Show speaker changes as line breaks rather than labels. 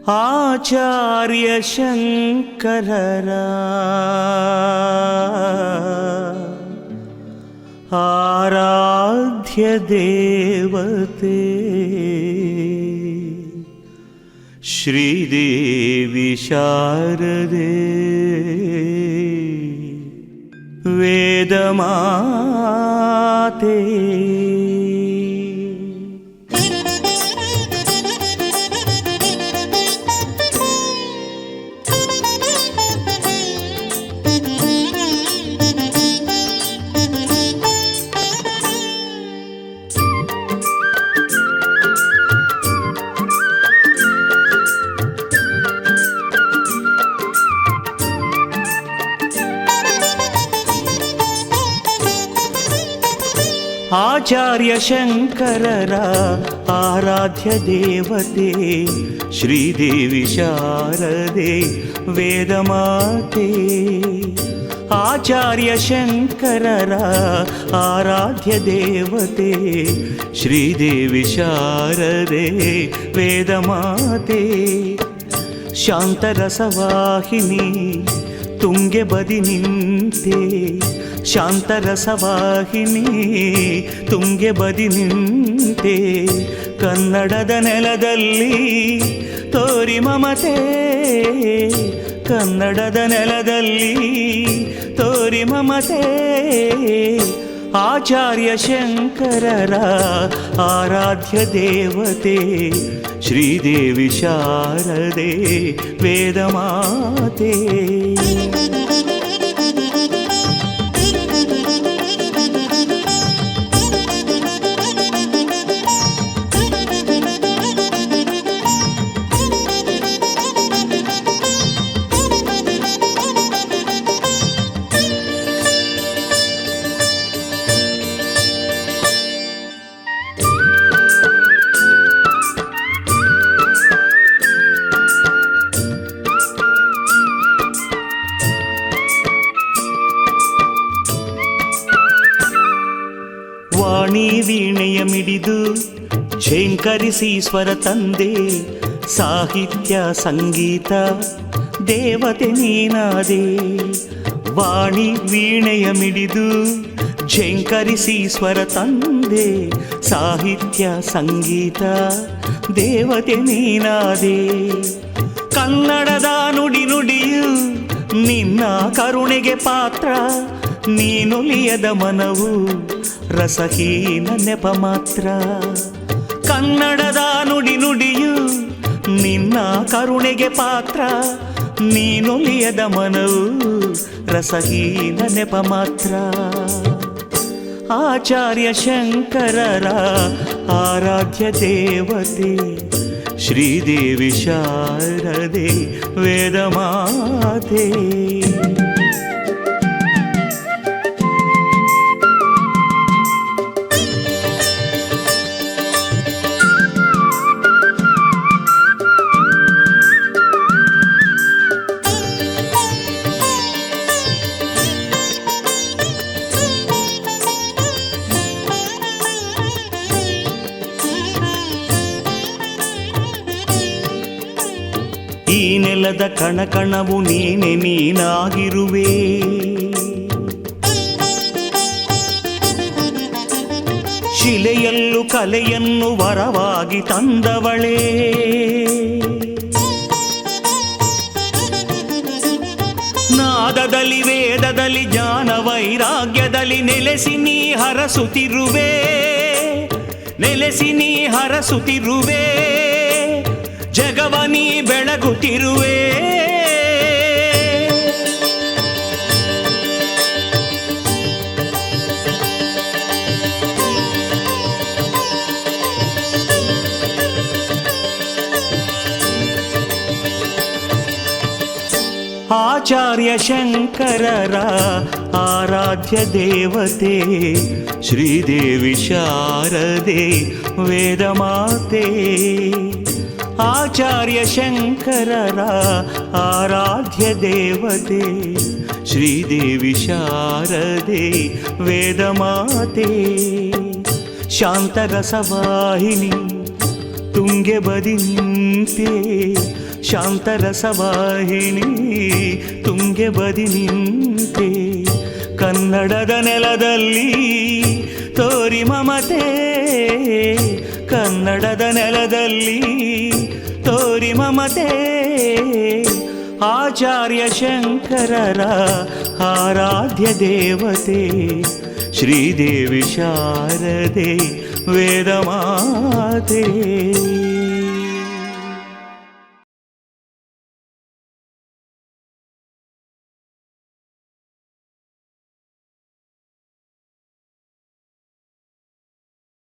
ಆಚಾರ್ಯ ಶಂಕರರ ಆರಾಧ್ಯ ದೇವತೆ ಶ್ರೀದೇವಿ ಶಾರದೆ ವೇದಮಾತೆ. ಆಚಾರ್ಯ ಶಂಕರರ ಆರಾಧ್ಯ ದೇವತೆ ಶ್ರೀದೇವಿ ಶಾರದೆ ವೇದಮಾತೆ. ಆಚಾರ್ಯ ಶಂಕರರ ಆರಾಧ್ಯ ದೇವತೆ ಶ್ರೀದೇವಿ ಶಾರದೆ ವೇದಮಾತೆ. ಶಾಂತರಸವಾಹಿನಿ ತುಂಗೆ ಬದಿ ನಿಂತೆ, ಶಾಂತರಸವಾಹಿನಿ ತುಂಗೆ ಬದಿ ನಿಂತೆ, ಕನ್ನಡದ ನೆಲದಲ್ಲಿ ತೋರಿ ಮಮತೆ, ಕನ್ನಡದ ನೆಲದಲ್ಲಿ ತೋರಿ ಮಮತೆ. ಆಚಾರ್ಯ ಶಂಕರರ ಆರಾಧ್ಯ ದೇವತೆ ಶ್ರೀದೇವಿ ಶಾರದೆ ವೇದಮಾತೆ. ವಾಣಿ ವೀಣೆಯ ಮಿಡಿದು ಝೇಂಕರಿಸಿ ಸ್ವರ ತಂದೆ, ಸಾಹಿತ್ಯ ಸಂಗೀತ ದೇವತೆ ನೀನಾದೆ. ವಾಣಿ ವೀಣೆಯ ಮಿಡಿದು ಝೇಂಕರಿಸಿ ಸ್ವರ ತಂದೆ, ಸಾಹಿತ್ಯ ಸಂಗೀತ ದೇವತೆ ನೀನಾದೆ. ಕನ್ನಡದ ನುಡಿ ನುಡಿಯು ನಿನ್ನ ಕರುಣೆಗೆ ಪಾತ್ರ, ನೀನುಲಿಯದ ಮನವು ರಸಹೀನ ನೆಪ ಮಾತ್ರ. ಕನ್ನಡದ ನುಡಿ ನುಡಿಯು ನಿನ್ನ ಕರುಣೆಗೆ ಪಾತ್ರ, ನೀನುಲಿಯದ ಮನವು ರಸಹೀನ ನೆಪ ಮಾತ್ರ. ಆಚಾರ್ಯ ಶಂಕರರ ಆರಾಧ್ಯ ದೇವತೆ ಶ್ರೀದೇವಿ ಶಾರದೆ ವೇದಮಾತೆ. ಈ ನೆಲದ ಕಣಕಣವು ನೀನೆ ನೀನಾಗಿರುವೆ, ಶಿಲೆಯಲ್ಲೂ ಕಲೆಯನ್ನು ವರವಾಗಿ ತಂದವಳೇ. ನಾದದಲ್ಲಿ ವೇದದಲ್ಲಿ ಜ್ಞಾನ ವೈರಾಗ್ಯದಲ್ಲಿ ನೆಲೆಸಿ ನೀ ಹರಸುತ್ತಿರುವೆ, ನೆಲೆಸಿ ನೀ ಹರಸುತ್ತಿರುವೆ, ಜಗವನಿ ಬೆಳಗುತ್ತಿರುವೆ. ಆಚಾರ್ಯ ಶಂಕರರ ಆರಾಧ್ಯ ದೇವತೆ ಶ್ರೀದೇವಿ ಶಾರದೆ ವೇದಮಾತೆ. ಆಚಾರ್ಯ ಶಂಕರರ ಆರಾಧ್ಯ ದೇವತೆ ಶ್ರೀದೇವಿ ಶಾರದೆ ವೇದಮಾತೆ. ಶಾಂತರಸವಾಹಿನಿ ತುಂಗೆ ಬದಿ ನಿಂತೆ, ಶಾಂತರಸವಾಹಿನಿ ತುಂಗೆ ಬದಿ ನಿಂತೆ ಕನ್ನಡದ ನೆಲದಲ್ಲಿ ತೋರಿ ಮಮತೆ ಕನ್ನಡದ ನೆಲದಲ್ಲಿ ತೋರಿ ಮಮತೆ ಆಚಾರ್ಯ ಶಂಕರರ ಆರಾಧ್ಯ ದೇವತೆ ಶ್ರೀದೇವಿ ಶಾರದೆ ವೇದಮಾತೆ